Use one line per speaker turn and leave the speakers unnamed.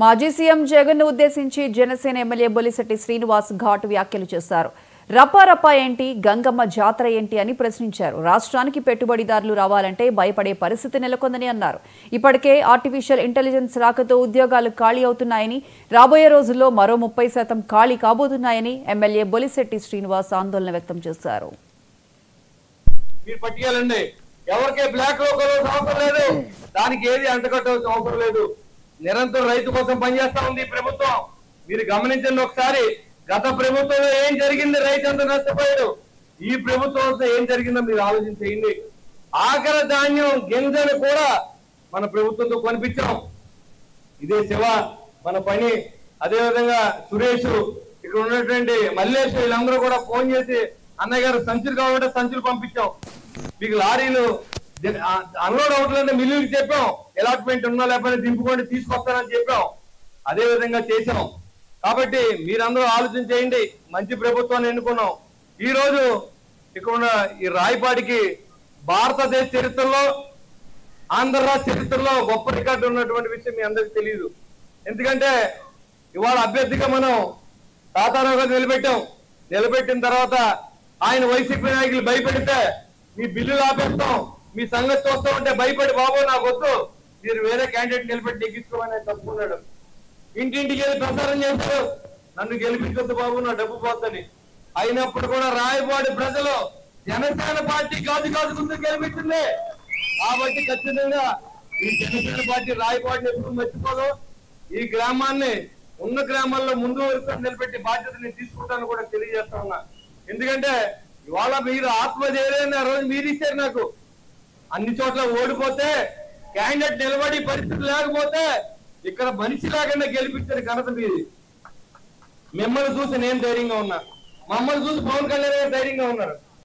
మాజీ సీఎం జగన్ ను ఉద్దేశించి జనసేన ఎమ్మెల్యే బొలిశెట్టి శ్రీనివాస్ ఘాటు వ్యాఖ్యలు చేశారు. రపా ఏంటి, గంగమ్మ జాతర ఏంటి అని ప్రశ్నించారు. రాష్ట్రానికి పెట్టుబడిదారులు రావాలంటే భయపడే పరిస్థితి నెలకొందని అన్నారు. ఇప్పటికే ఆర్టిఫిషియల్ ఇంటెలిజెన్స్ రాకతో ఉద్యోగాలు ఖాళీ అవుతున్నాయని, రాబోయే రోజుల్లో మరో 30% ఖాళీ కాబోతున్నాయని ఎమ్మెల్యే బొలిశెట్టి శ్రీనివాస్ ఆందోళన వ్యక్తం చేశారు.
ఎవరికే బ్లాక్ లో అవసరం లేదు, దానికి ఏది అంటకట్టవలసిన అవసరం లేదు. నిరంతరం రైతు కోసం పనిచేస్తా ఉంది ప్రభుత్వం. మీరు గమనించండి ఒకసారి, గత ప్రభుత్వంలో ఏం జరిగింది, రైతు అంతా నష్టపోయాడు. ఈ ప్రభుత్వంతో ఏం జరిగిందో మీరు ఆలోచించేయండి. ఆఖరి ధాన్యం గింజలు కూడా మన ప్రభుత్వంతో కొనిపించాం. ఇదే శివ మన పని. అదే విధంగా సురేష్, ఇక్కడ ఉన్నటువంటి మల్లేష్, వీళ్ళందరూ కూడా ఫోన్ చేసి అన్నయ్య గారు సంచులు కావాలంటే సంచులు పంపించాం. మీకు లారీలు అన్లోడ్ అవుతుందంటే మిల్లుకి చెప్పాం, అలాట్మెంట్ ఉన్నా లేకపోతే దింపుకొని తీసుకొస్తానని చెప్పాం. అదే విధంగా చేసాం. కాబట్టి మీరందరూ ఆలోచన చేయండి. మంచి ప్రభుత్వాన్ని ఎన్నుకున్నాం. ఈ రోజు ఇక్కడ ఉన్న ఈ రాయపాడికి భారతదేశ చరిత్రలో, ఆంధ్ర రాష్ట్ర చరిత్రలో గొప్ప రికార్డు ఉన్నటువంటి విషయం మీ అందరికీ తెలియదు. ఎందుకంటే ఇవాళ అభ్యర్థిగా మనం తాతారావు గారు నిలబెట్టిన తర్వాత ఆయన వైసీపీ నాయకులు భయపెడితే మీ బిల్లులు ఆపేస్తాం, మీ సంగతి చూస్తూ ఉంటే భయపడి బాబు నాకు వద్దు, మీరు వేరే క్యాండిడేట్ నిలబెట్టి ఎక్కించుకోమని ఆయన తప్పుకున్నాడు. ఇంటింటికి వెళ్ళి ప్రచారం చేశారు, నన్ను గెలిపించొద్దు బాబు, నా డబ్బు పోతని. అయినప్పుడు కూడా రాయపాడి ప్రజలు జనసేన పార్టీ కాదు ముందు గెలిపించింది. కాబట్టి ఖచ్చితంగా ఈ జనసేన పార్టీ రాయపాడిని ఎప్పుడు మర్చిపోదు. ఈ గ్రామాన్ని ఉన్న గ్రామాల్లో ముందు వరకు నిలబెట్టి బాధ్యత నేను తీసుకుంటాను కూడా తెలియజేస్తా ఉన్నా. ఎందుకంటే ఇవాళ మీరు ఆత్మధైర్యాన్ని ఆ రోజు మీరు ఇచ్చారు నాకు. అన్ని చోట్ల ఓడిపోతే క్యాండిడేట్ నిలబడి పరిస్థితి లేకపోతే ఇక్కడ మనిషి లేకుండా గెలిపించిన ఘనత మీది. మిమ్మల్ని చూసి నేను ధైర్యంగా ఉన్నా, మమ్మల్ని చూసి పవన్ కళ్యాణ్ ధైర్యంగా ఉన్నారు.